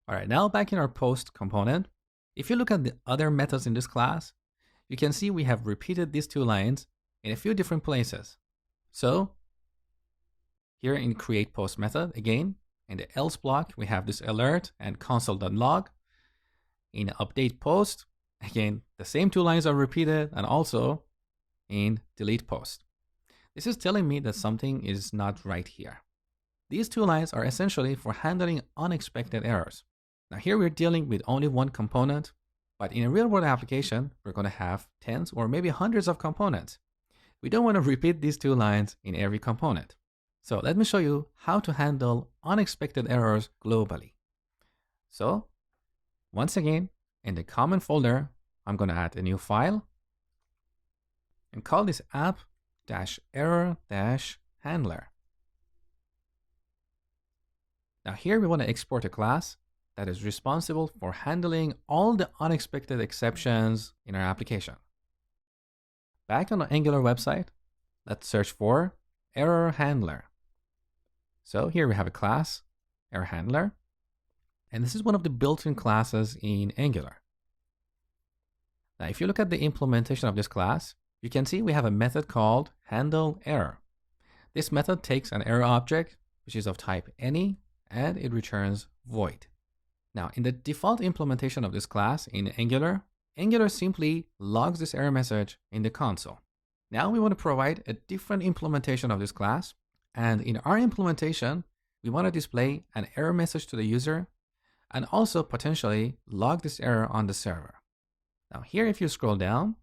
All right, now back in our post component, if you look at the other methods in this class, you can see we have repeated these two lines in a few different places. So here in create post method, again, in the else block, we have this alert and console.log. In update post, again, the same two lines are repeated, and also in delete post. This is telling me that something is not right here. These two lines are essentially for handling unexpected errors. Now here we're dealing with only one component, but in a real world application, we're going to have tens or maybe hundreds of components. We don't want to repeat these two lines in every component. So let me show you how to handle unexpected errors globally. So once again, in the common folder, I'm going to add a new file and call this app-error-handler. Now here we want to export a class that is responsible for handling all the unexpected exceptions in our application. Back on the Angular website, let's search for error handler. So here we have a class, error handler, and this is one of the built-in classes in Angular. Now if you look at the implementation of this class, you can see we have a method called handleError. This method takes an error object, which is of type any, and it returns void. Now, in the default implementation of this class in Angular, Angular simply logs this error message in the console. Now we want to provide a different implementation of this class. And in our implementation, we want to display an error message to the user and also potentially log this error on the server. Now here, if you scroll down,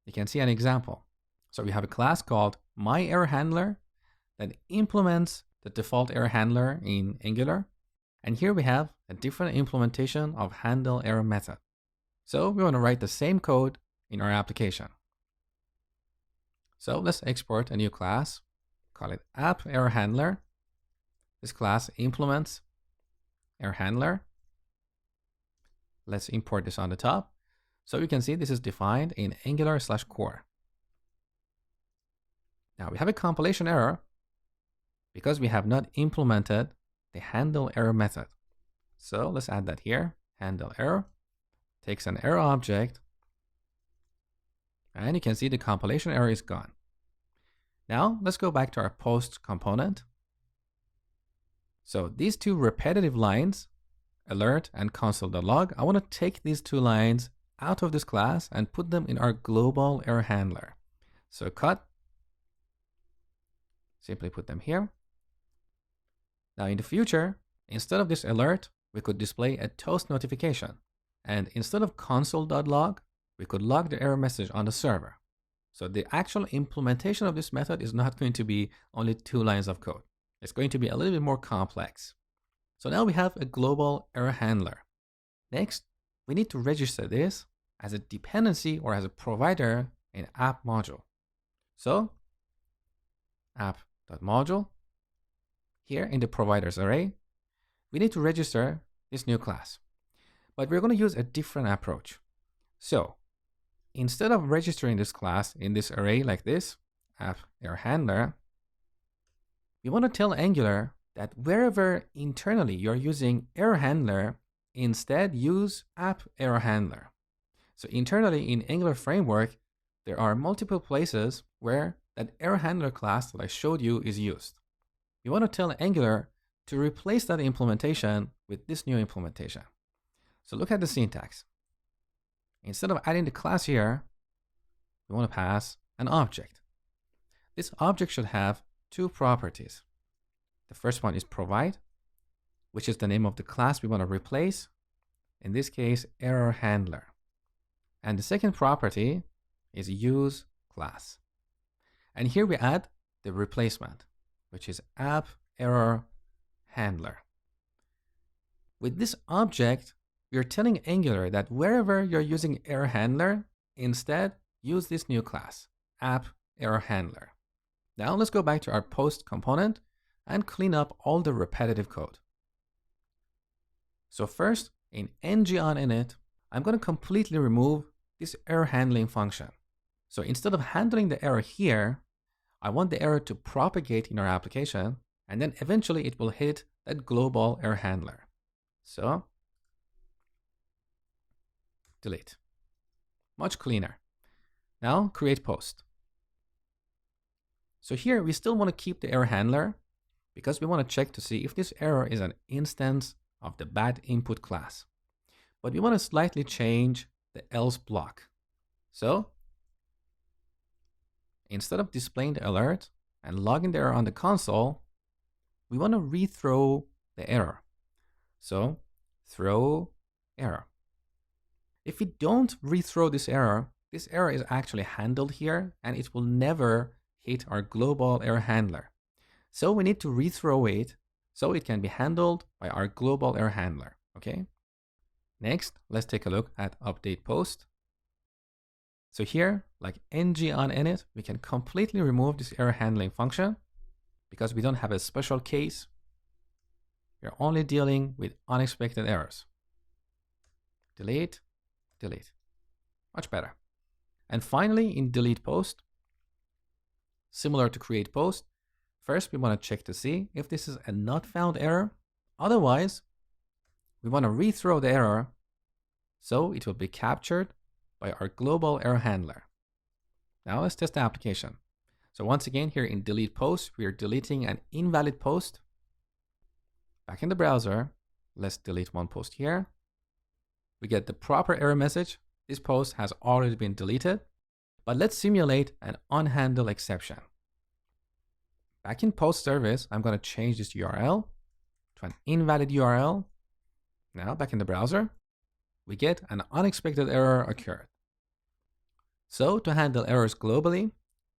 you can see an example. So we have a class called myErrorHandler that implements the default error handler in Angular. And here we have a different implementation of handleError method. So we want to write the same code in our application. So let's export a new class, call it app-error-handler. This class implements error handler. Let's import this on the top. So you can see this is defined in Angular/core. Now we have a compilation error because we have not implemented the handleError method. So let's add that here. handleError takes an error object, and you can see the compilation error is gone. Now let's go back to our post component. So these two repetitive lines, alert and console.log, I want to take these two lines out of this class and put them in our global error handler. So cut, simply put them here. Now in the future, instead of this alert, we could display a toast notification. And instead of console.log, we could log the error message on the server. So the actual implementation of this method is not going to be only two lines of code. It's going to be a little bit more complex. So now we have a global error handler. Next, we need to register this as a dependency or as a provider in app module. So app.module. Here in the providers array, we need to register this new class, but we're going to use a different approach. So instead of registering this class in this array like this, app-error-handler, we want to tell Angular that wherever internally you're using error handler, instead use app-error-handler. So internally in Angular framework, there are multiple places where that error handler class that I showed you is used. We want to tell Angular to replace that implementation with this new implementation. So look at the syntax. Instead of adding the class here, we want to pass an object. This object should have two properties. The first one is provide, which is the name of the class we want to replace. In this case, error handler. And the second property is use class. And here we add the replacement, which is app error handler. With this object, we're telling Angular that wherever you're using error handler, instead use this new class, app error handler. Now let's go back to our post component and clean up all the repetitive code. So first, in ng-on-init, I'm going to completely remove this error handling function. So instead of handling the error here, I want the error to propagate in our application, and then eventually it will hit that global error handler. So delete. Much cleaner. Now create post. So here we still want to keep the error handler because we want to check to see if this error is an instance of the bad input class. But we want to slightly change the else block. So instead of displaying the alert and logging the error on the console, we want to rethrow the error. So throw error. If we don't rethrow this error is actually handled here and it will never hit our global error handler. So we need to rethrow it so it can be handled by our global error handler, okay? Next, let's take a look at update post. So here, like ng on init, we can completely remove this error handling function because we don't have a special case. We're only dealing with unexpected errors. Delete, delete. Much better. And finally, in delete post, similar to create post, first we want to check to see if this is a not found error. Otherwise, we want to rethrow the error so it will be captured by our global error handler. Now let's test the application. So once again, here in delete post, we are deleting an invalid post. Back in the browser, let's delete one post here. We get the proper error message. This post has already been deleted, but let's simulate an unhandled exception. Back in post service, I'm going to change this URL to an invalid URL. Now back in the browser, we get an unexpected error occurred. So to handle errors globally,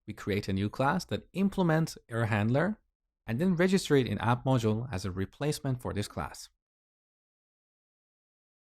we create a new class that implements error handler and then register it in app module as a replacement for this class.